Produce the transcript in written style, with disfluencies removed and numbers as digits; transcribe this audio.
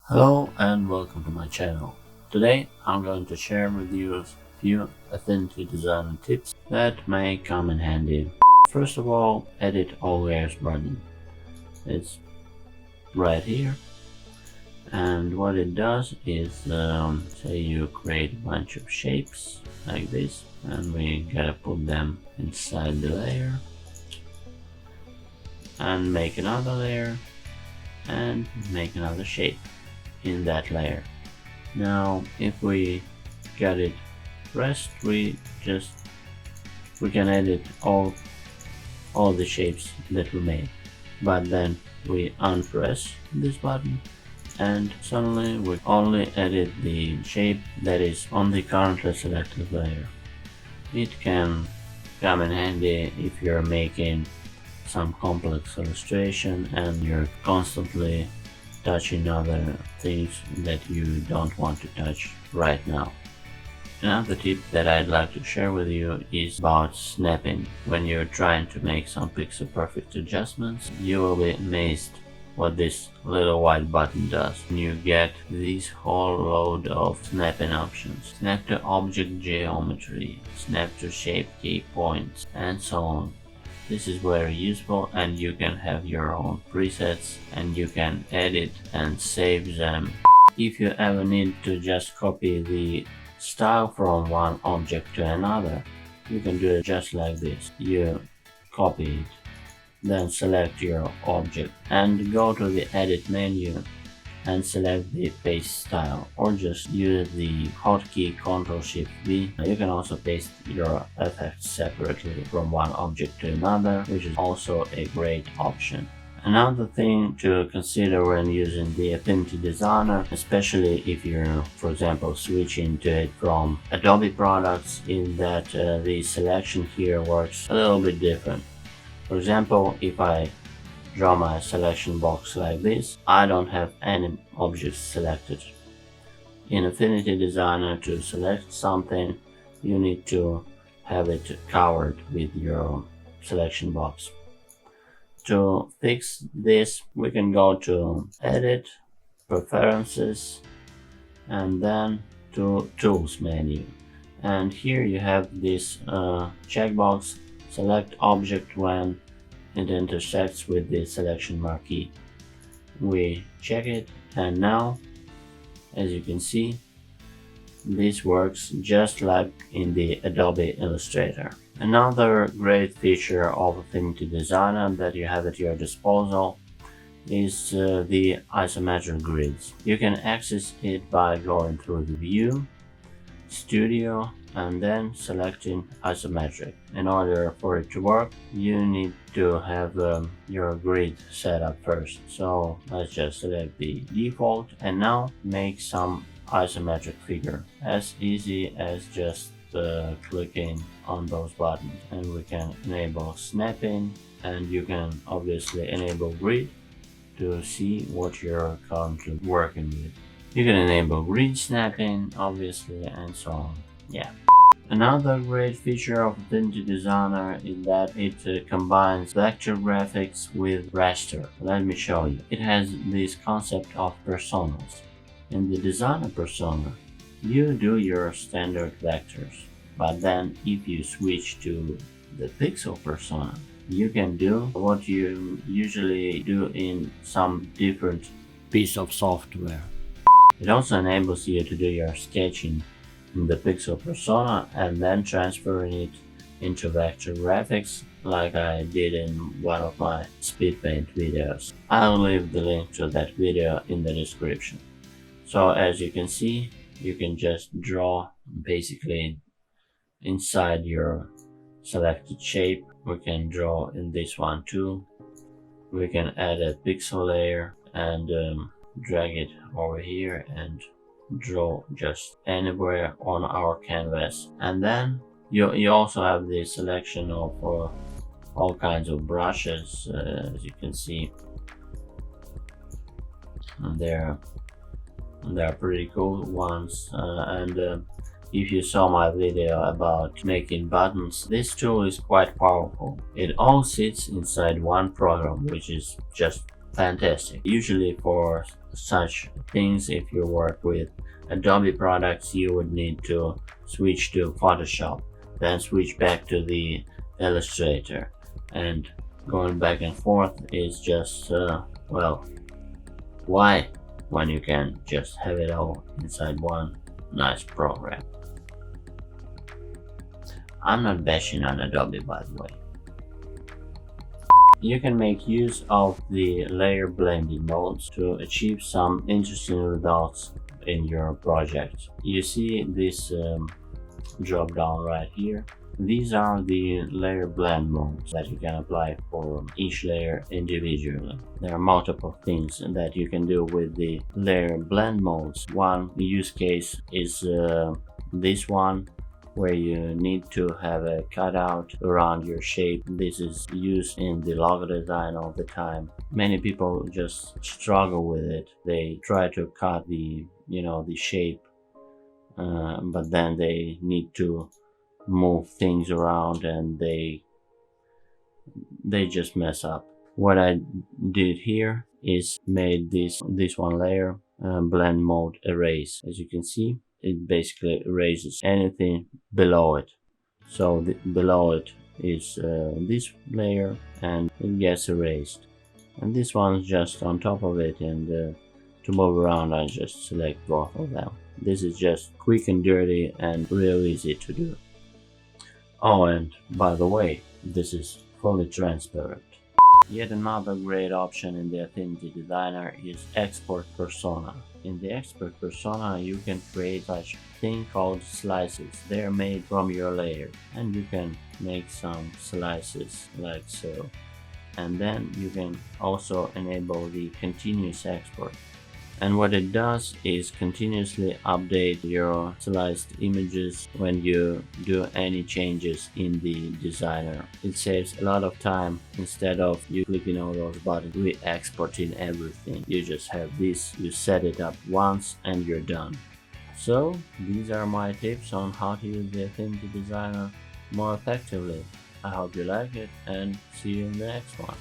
Hello and welcome to my channel. Today I'm going to share with you a few Affinity Designer tips that may come in handy. First of all, edit all layers button. It's right here, and what it does is say you create a bunch of shapes like this, and we gotta put them inside the layer and make another layer and make another shape in that layer. Now if we get it pressed, we can edit all the shapes that we made, but then we unpress this button and suddenly we only edit the shape that is on the currently selected layer. It can come in handy if you're making some complex illustration and you're constantly touching other things that you don't want to touch right now. Another tip that I'd like to share with you is about snapping. When you're trying to make some pixel perfect adjustments, you will be amazed what this little white button does. You get this whole load of snapping options. Snap to object geometry, snap to shape key points, and so on. This is very useful, and you can have your own presets and you can edit and save them. If you ever need to just copy the style from one object to another, you can do it just like this. You copy it, then select your object and go to the edit menu and select the paste style, or just use the hotkey Ctrl+Shift+V. You can also paste your effects separately from one object to another, which is also a great option. Another thing to consider when using the Affinity Designer, especially if you're, for example, switching to it from Adobe products, is that the selection here works a little bit different. For example, if I draw my selection box like this, I don't have any objects selected. In Affinity Designer, to select something, you need to have it covered with your selection box. To fix this, we can go to Edit, Preferences, and then to Tools menu. And here you have this checkbox, Select Object when it intersects with the selection marquee. We check it, and now, as you can see, this works just like in the Adobe Illustrator. Another great feature of Affinity Designer that you have at your disposal is the isometric grids. You can access it by going through the View, Studio, and then selecting isometric. In order for it to work, you need to have your grid set up first. So let's just select the default and now make some isometric figure. As easy as just clicking on those buttons, and we can enable snapping, and you can obviously enable grid to see what you're currently working with. You can enable grid snapping, obviously, and so on. Yeah. Another great feature of Affinity Designer is that it combines vector graphics with raster. Let me show you. It has this concept of personas. In the designer persona, you do your standard vectors, but then if you switch to the pixel persona, you can do what you usually do in some different piece of software. It also enables you to do your sketching in the pixel persona and then transferring it into vector graphics like I did in one of my Speedpaint videos. I'll leave the link to that video in the description. So as you can see, you can just draw basically inside your selected shape. We can draw in this one too. We can add a pixel layer and drag it over here and draw just anywhere on our canvas. And then you also have the selection of all kinds of brushes, as you can see. And they're pretty cool ones, and if you saw my video about making buttons, this tool is quite powerful. It all sits inside one program, which is just fantastic. Usually for such things, if you work with Adobe products, you would need to switch to Photoshop, then switch back to the Illustrator, and going back and forth is just, well, why? When you can just have it all inside one nice program. I'm not bashing on Adobe, by the way. You can make use of the layer blending modes to achieve some interesting results in your project. You see this drop down right here. These are the layer blend modes that you can apply for each layer individually. There are multiple things that you can do with the layer blend modes. One use case is this one, where you need to have a cutout around your shape. This is used in the logo design all the time. Many people just struggle with it. They try to cut the shape, but then they need to move things around and they just mess up. What I did here is made this one layer blend mode erase. As you can see, it basically erases anything below it. So below it is this layer, and it gets erased. And this one's just on top of it, and to move around I just select both of them. This is just quick and dirty and real easy to do. Oh, and by the way, this is fully transparent. Yet another great option in the Affinity Designer is Export Persona. In the Export Persona, you can create such thing called slices. They are made from your layer, and you can make some slices like so. And then you can also enable the continuous export. And what it does is continuously update your sliced images when you do any changes in the designer. It saves a lot of time. Instead of you clicking all those buttons, re-exporting everything. You just have this, you set it up once and you're done. So these are my tips on how to use the Affinity Designer more effectively. I hope you like it, and see you in the next one.